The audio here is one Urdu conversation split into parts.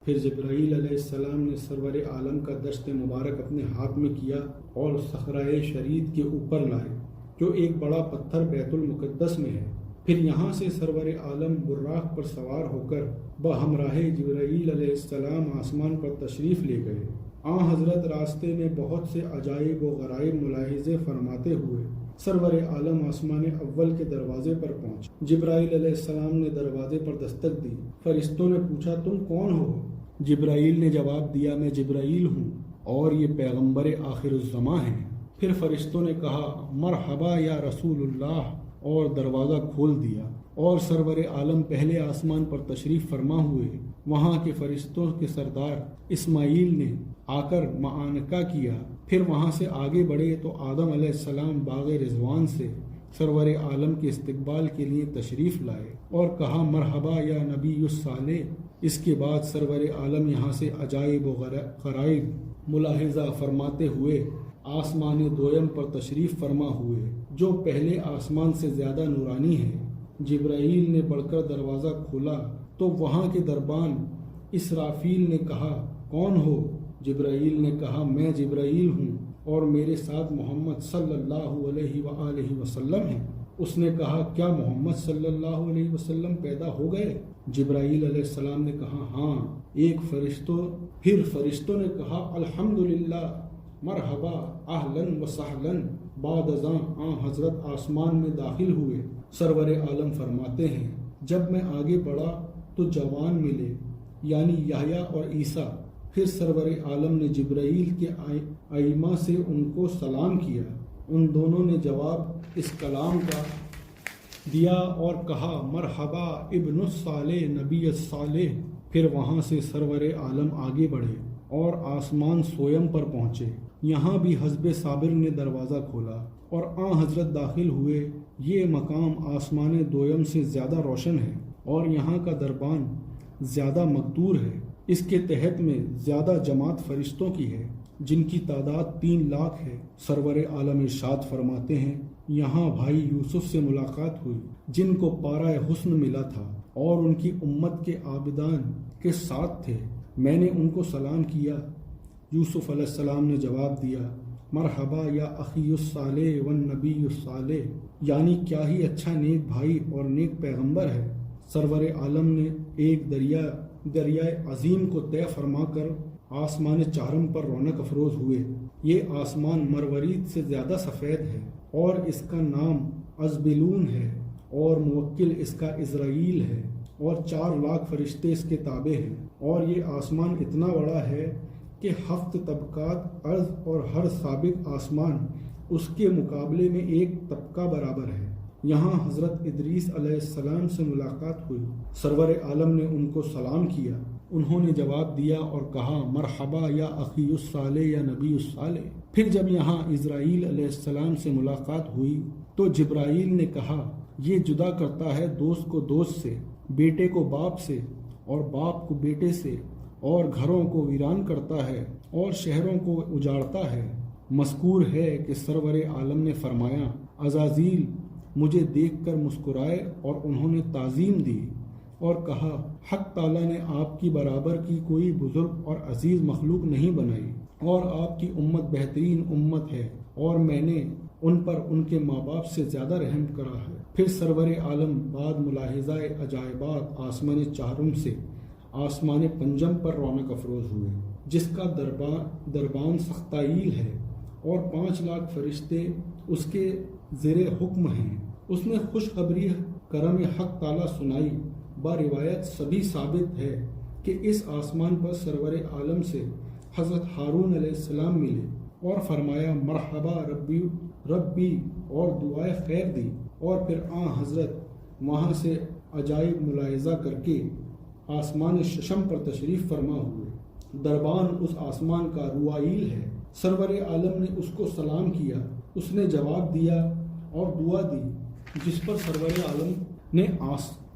پھر جبرائیل علیہ السلام نے سرور عالم کا دشت مبارک اپنے ہاتھ میں کیا اور صخرۂ شرید کے اوپر لائے جو ایک بڑا پتھر بیت المقدس میں ہے۔ پھر یہاں سے سرور عالم براق پر سوار ہو کر بہمراہ جبرائیل علیہ السلام آسمان پر تشریف لے گئے۔ حضرت راستے میں بہت سے عجائب و غرائب ملاحظے فرماتے ہوئے سرور عالم آسمان اول کے دروازے پر پہنچے۔ جبرائیل علیہ السلام نے دروازے پر دستک دی۔ فرشتوں نے پوچھا تم کون ہو؟ جبرائیل نے جواب دیا میں جبرائیل ہوں اور یہ پیغمبر آخر الزماں ہیں۔ پھر فرشتوں نے کہا مرحبا یا رسول اللہ اور دروازہ کھول دیا اور سرور عالم پہلے آسمان پر تشریف فرما ہوئے۔ وہاں کے فرشتوں کے سردار اسماعیل نے آ کر معانقہ کیا۔ پھر وہاں سے آگے بڑھے تو آدم علیہ السلام باغ رضوان سے سرور عالم کے استقبال کے لیے تشریف لائے اور کہا مرحبا یا نبی الصالح۔ اس کے بعد سرور عالم یہاں سے عجائب و غرائب ملاحظہ فرماتے ہوئے آسمان دویم پر تشریف فرما ہوئے جو پہلے آسمان سے زیادہ نورانی ہے۔ جبرائیل نے بڑھ کر دروازہ کھولا تو وہاں کے دربان اسرافیل نے کہا کون ہو؟ جبرائیل نے کہا میں جبرائیل ہوں اور میرے ساتھ محمد صلی اللہ علیہ وآلہ وسلم ہیں۔ اس نے کہا کیا محمد صلی اللہ علیہ وسلم پیدا ہو گئے؟ جبرائیل علیہ السلام نے کہا ہاں۔ پھر فرشتوں نے کہا الحمدللہ مرحبا اہلاً و سہلاً۔ بعد ازاں حضرت آسمان میں داخل ہوئے۔ سرور عالم فرماتے ہیں جب میں آگے بڑھا تو جوان ملے یعنی یحییٰ اور عیسیٰ۔ پھر سرور عالم نے جبرائیل کے ائمہ سے ان کو سلام کیا۔ ان دونوں نے جواب اس کلام کا دیا اور کہا مرحبا ابن الصالح نبی الصالح۔ پھر وہاں سے سرور عالم آگے بڑھے اور آسمان سویم پر پہنچے۔ یہاں بھی حزب صابر نے دروازہ کھولا اور حضرت داخل ہوئے۔ یہ مقام آسمان دویم سے زیادہ روشن ہے اور یہاں کا دربان زیادہ مقدور ہے۔ اس کے تحت میں زیادہ جماعت فرشتوں کی ہے جن کی تعداد 3 لاکھ ہے۔ سرور عالم ارشاد فرماتے ہیں یہاں بھائی یوسف سے ملاقات ہوئی جن کو پارہ حسن ملا تھا اور ان کی امت کے عابدان کے ساتھ تھے۔ میں نے ان کو سلام کیا۔ یوسف علیہ السلام نے جواب دیا مرحبا یا اخی الصالح والنبی الصالح، یعنی کیا ہی اچھا نیک بھائی اور نیک پیغمبر ہے۔ سرور عالم نے ایک دریائے عظیم کو طے فرما کر آسمان چارم پر رونق افروز ہوئے۔ یہ آسمان مروارید سے زیادہ سفید ہے اور اس کا نام ازبلون ہے اور موکل اس کا اسرائیل ہے اور 4 لاکھ فرشتے اس کے تابع ہیں۔ اور یہ آسمان اتنا بڑا ہے کہ 7 طبقات عرض اور ہر سابق آسمان اس کے مقابلے میں ایک طبقہ برابر ہے۔ یہاں حضرت ادریس علیہ السلام سے ملاقات ہوئی۔ سرور عالم نے ان کو سلام کیا۔ انہوں نے جواب دیا اور کہا مرحبا یا اخی الصالح یا نبی الصالح۔ پھر جب یہاں اسرائیل علیہ السلام سے ملاقات ہوئی تو جبرائیل نے کہا یہ جدا کرتا ہے دوست کو دوست سے، بیٹے کو باپ سے اور باپ کو بیٹے سے، اور گھروں کو ویران کرتا ہے اور شہروں کو اجاڑتا ہے۔ مذکور ہے کہ سرور عالم نے فرمایا عزازیل مجھے دیکھ کر مسکرائے اور انہوں نے تعظیم دی اور کہا حق تعالیٰ نے آپ کی برابر کی کوئی بزرگ اور عزیز مخلوق نہیں بنائی اور آپ کی امت بہترین امت ہے اور میں نے ان پر ان کے ماں باپ سے زیادہ رحم کرا ہے۔ پھر سرور عالم بعد ملاحظہ عجائبات آسمان چارم سے آسمان پنجم پر رونق افروز ہوئے جس کا دربان سختائیل ہے اور 5 لاکھ فرشتے اس کے زیر حکم ہیں۔ اس نے خوشخبری کرم حق تعالیٰ سنائی۔ روایت سبھی ثابت ہے کہ اس آسمان پر سرور عالم سے حضرت ہارون علیہ السلام ملے اور فرمایا مرحبا ربی اور دعائے خیر دی، اور پھر حضرت وہاں سے عجائب ملاحظہ کر کے آسمان ششم پر تشریف فرما ہوئے۔ دربان اس آسمان کا روائیل ہے۔ سرور عالم نے اس کو سلام کیا، اس نے جواب دیا اور دعا دی جس پر سرور عالم نے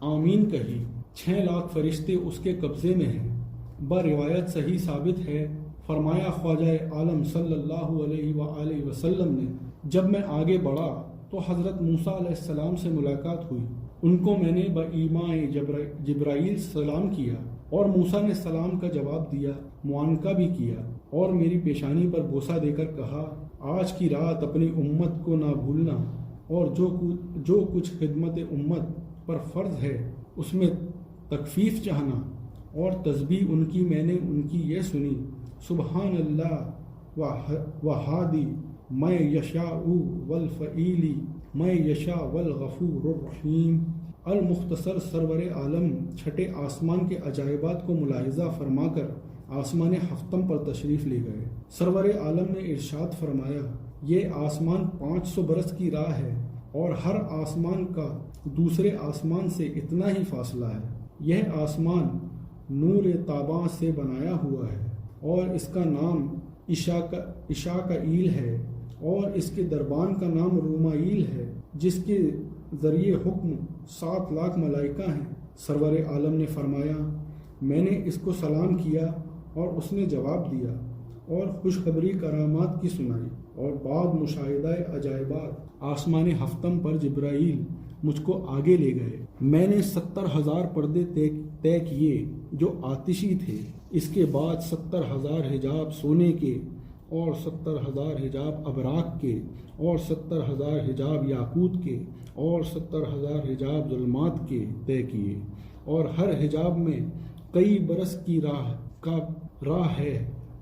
آمین کہی۔ 6 لاکھ فرشتے اس کے قبضے میں ہیں۔ روایت صحیح ثابت ہے، فرمایا خواجہ عالم صلی اللہ علیہ وآلہ وسلم نے جب میں آگے بڑھا تو حضرت موسیٰ علیہ السلام سے ملاقات ہوئی۔ ان کو میں نے بایماء جبرائیل سلام کیا اور موسیٰ نے سلام کا جواب دیا، معانقہ بھی کیا اور میری پیشانی پر بوسہ دے کر کہا، آج کی رات اپنی امت کو نہ بھولنا اور جو کچھ خدمت امت پر فرض ہے اس میں تخفیف چاہنا۔ اور تسبیح ان کی میں نے ان کی یہ سنی، سبحان اللہ وحادی میں یشاء والفعیلی میں یشاء والغفور الرحیم۔ المختصر سرور عالم چھٹے آسمان کے عجائبات کو ملاحظہ فرما کر آسمان ہفتم پر تشریف لے گئے۔ سرور عالم نے ارشاد فرمایا، یہ آسمان 500 برس کی راہ ہے اور ہر آسمان کا دوسرے آسمان سے اتنا ہی فاصلہ ہے۔ یہ آسمان نور تاباں سے بنایا ہوا ہے اور اس کا نام اشاکائیل ہے اور اس کے دربان کا نام رومائیل ہے، جس کے ذریعے حکم 7 لاکھ ملائکہ ہیں۔ سرور عالم نے فرمایا، میں نے اس کو سلام کیا اور اس نے جواب دیا اور خوشخبری کرامات کی سنائی، اور بعد مشاہدہ عجائبات آسمان ہفتم پر جبرائیل مجھ کو آگے لے گئے۔ میں نے 70,000 پردے طے کیے جو آتشی تھے، اس کے بعد 70,000 حجاب سونے کے اور 70,000 حجاب ابراق کے اور 70,000 حجاب یاقوت کے اور 70,000 حجاب ظلمات کے طے کیے، اور ہر حجاب میں کئی برس کی راہ ہے۔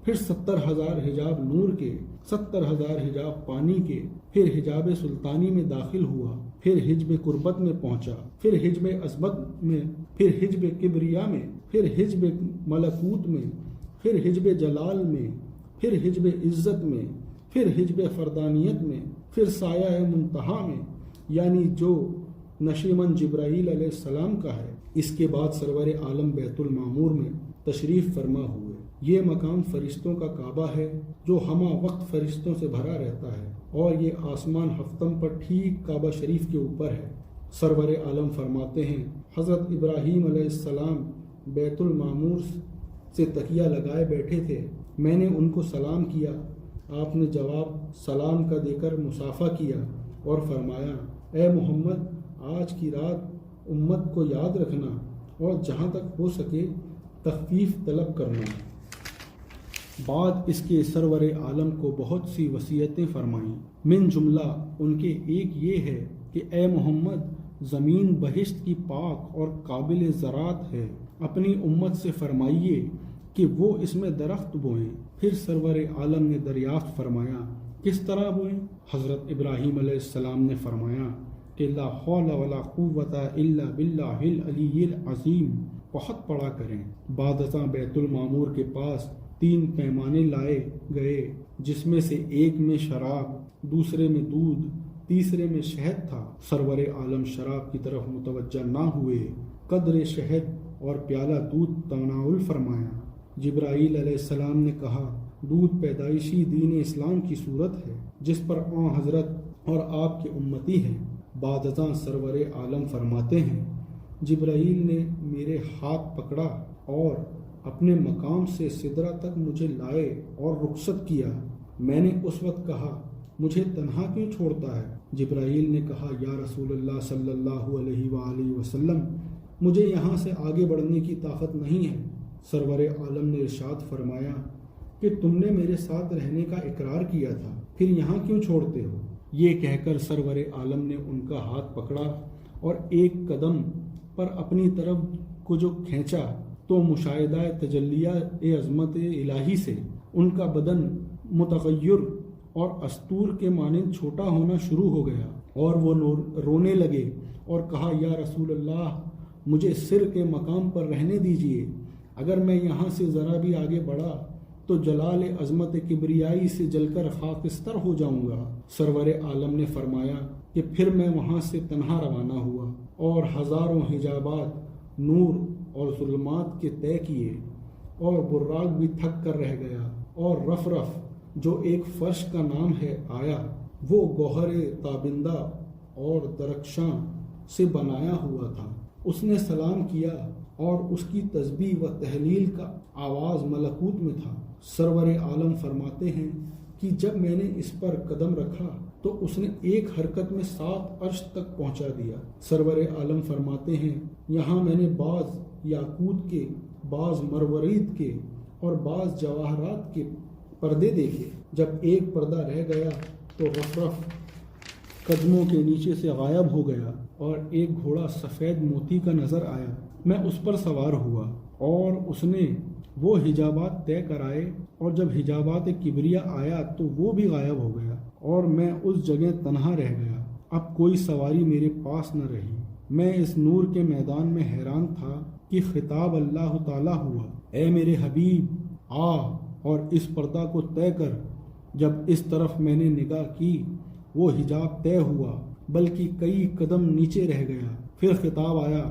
پھر 70,000 حجاب نور کے، 70,000 حجاب پانی کے، پھر حجاب سلطانی میں داخل ہوا، پھر حجب قربت میں پہنچا، پھر حجب عظمت میں، پھر حجب کبریا میں، پھر حجب ملکوت میں، پھر حجب جلال میں، پھر حجب عزت میں، پھر حجب فردانیت میں، پھر سایہ منتہا میں، یعنی جو نشیمن جبرائیل علیہ السلام کا ہے۔ اس کے بعد سرور عالم بیت المعمور میں تشریف فرما ہوئے۔ یہ مقام فرشتوں کا کعبہ ہے جو ہمہ وقت فرشتوں سے بھرا رہتا ہے، اور یہ آسمان ہفتم پر ٹھیک کعبہ شریف کے اوپر ہے۔ سرور عالم فرماتے ہیں، حضرت ابراہیم علیہ السلام بیت المعمور سے تکیہ لگائے بیٹھے تھے، میں نے ان کو سلام کیا، آپ نے جواب سلام کا دے کر مصافحہ کیا اور فرمایا، اے محمد، آج کی رات امت کو یاد رکھنا اور جہاں تک ہو سکے تخفیف طلب کرنا۔ بعد اس کے سرور عالم کو بہت سی وصیتیں فرمائیں، من جملہ ان کے ایک یہ ہے کہ اے محمد، زمین بہشت کی پاک اور قابل زراعت ہے، اپنی امت سے فرمائیے کہ وہ اس میں درخت بوئیں۔ پھر سرور عالم نے دریافت فرمایا، کس طرح بوئیں؟ حضرت ابراہیم علیہ السلام نے فرمایا کہ لا حول ولا قوت الا باللہ العلی العظیم، بہت پڑھا کریں۔ بعد ازاں بیت المعمور کے پاس 3 پیمانے لائے گئے، جس میں سے ایک میں شراب، دوسرے میں دودھ، تیسرے میں شہد تھا۔ سرور عالم شراب کی طرف متوجہ نہ ہوئے، قدر شہد اور پیالہ دودھ تناول فرمایا۔ جبرائیل علیہ السلام نے کہا، دودھ پیدائشی دین اسلام کی صورت ہے جس پر حضرت اور آپ کے امتی ہیں۔ بعد ازاں سرور عالم فرماتے ہیں، جبرائیل نے میرے ہاتھ پکڑا اور اپنے مقام سے سدرہ تک مجھے لائے اور رخصت کیا۔ میں نے اس وقت کہا، مجھے تنہا کیوں چھوڑتا ہے؟ جبرائیل نے کہا، یا رسول اللہ صلی اللہ علیہ وآلہ وسلم، مجھے یہاں سے آگے بڑھنے کی طاقت نہیں ہے۔ سرور عالم نے ارشاد فرمایا کہ تم نے میرے ساتھ رہنے کا اقرار کیا تھا، پھر یہاں کیوں چھوڑتے ہو؟ یہ کہہ کر سرور عالم نے ان کا ہاتھ پکڑا اور ایک قدم پر اپنی طرف کو جو کھینچا تو مشاہدہ تجلیہ عظمت الہی سے ان کا بدن متغیر اور استور کے مانند چھوٹا ہونا شروع ہو گیا، اور وہ رونے لگے اور کہا، یا رسول اللہ، مجھے سر کے مقام پر رہنے دیجیے، اگر میں یہاں سے ذرا بھی آگے بڑھا تو جلال عظمت کبریائی سے جل کر خاکستر ہو جاؤں گا۔ سرور عالم نے فرمایا کہ پھر میں وہاں سے تنہا روانہ ہوا اور ہزاروں حجابات نور اور ظلمات کے طے کیے، اور براق بھی تھک کر رہ گیا، اور رف جو ایک فرش کا نام ہے آیا، وہ گوہر تابندہ اور درخشاں سے بنایا ہوا تھا۔ اس نے سلام کیا اور اس کی تسبیح و تحلیل کا آواز ملکوت میں تھا۔ سرور عالم فرماتے ہیں کہ جب میں نے اس پر قدم رکھا تو اس نے ایک حرکت میں 7 عرش تک پہنچا دیا۔ سرور عالم فرماتے ہیں یہاں میں نے بعض یاقوت کے، بعض مروارید کے اور بعض جواہرات کے پردے دیکھے۔ جب ایک پردہ رہ گیا تو رف قدموں کے نیچے سے غائب ہو گیا اور ایک گھوڑا سفید موتی کا نظر آیا۔ میں اس پر سوار ہوا اور اس نے وہ حجابات طے کرائے، اور جب حجابات کبریا آیا تو وہ بھی غائب ہو گیا اور میں اس جگہ تنہا رہ گیا۔ اب کوئی سواری میرے پاس نہ رہی۔ میں اس نور کے میدان میں حیران تھا کہ خطاب اللہ تعالیٰ ہوا، اے میرے حبیب آ اور اس پردہ کو طے کر۔ جب اس طرف میں نے نگاہ کی وہ حجاب طے ہوا بلکہ کئی قدم نیچے رہ گیا۔ پھر خطاب آیا،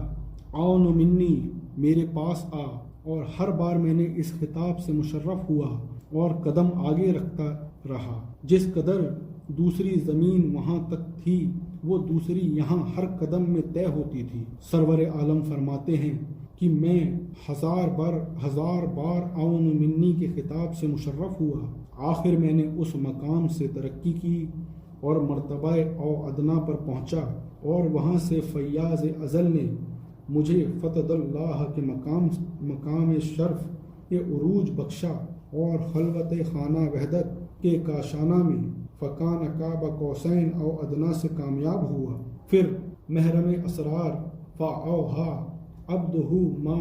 آؤن منی، میرے پاس آ، اور ہر بار میں نے اس خطاب سے مشرف ہوا اور قدم آگے رکھتا رہا۔ جس قدر دوسری زمین وہاں تک تھی وہ دوسری یہاں ہر قدم میں طے ہوتی تھی۔ سرور عالم فرماتے ہیں کہ میں ہزار بار آؤن منی کے خطاب سے مشرف ہوا۔ آخر میں نے اس مقام سے ترقی کی اور مرتبہ او ادنا پر پہنچا، اور وہاں سے فیاض ازل نے مجھے فتد اللہ کے مقام شرف کے عروج بخشا اور خلوت خانہ وحدت کے کاشانہ میں فکان قاب قوسین او ادنا سے کامیاب ہوا۔ پھر محرم اسرار فاوہا عبدہ ما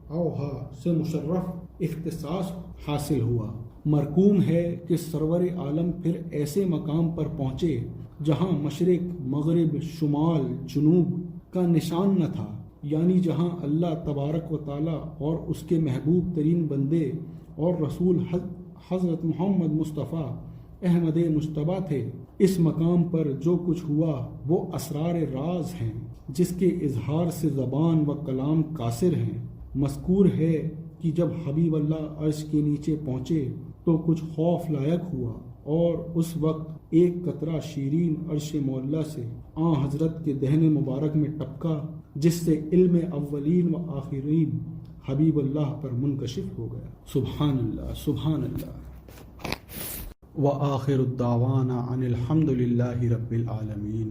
اوہا سے مشرف اختصاص حاصل ہوا۔ مرکوم ہے کہ سرور عالم پھر ایسے مقام پر پہنچے جہاں مشرق، مغرب، شمال، جنوب کا نشان نہ تھا، یعنی جہاں اللہ تبارک و تعالیٰ اور اس کے محبوب ترین بندے اور رسول حضرت محمد مصطفیٰ احمد مجتبیٰ تھے۔ اس مقام پر جو کچھ ہوا وہ اسرار راز ہیں جس کے اظہار سے زبان و کلام قاصر ہیں۔ مذکور ہے کہ جب حبیب اللہ عرش کے نیچے پہنچے تو کچھ خوف لائق ہوا، اور اس وقت ایک قطرہ شیرین عرش مولا سے حضرت کے دہن مبارک میں ٹپکا، جس سے علم اولین و آخرین حبیب اللہ پر منکشف ہو گیا۔ سبحان اللہ، سبحان اللہ۔ وآخر الدعوانا ان الحمد للہ رب العالمین۔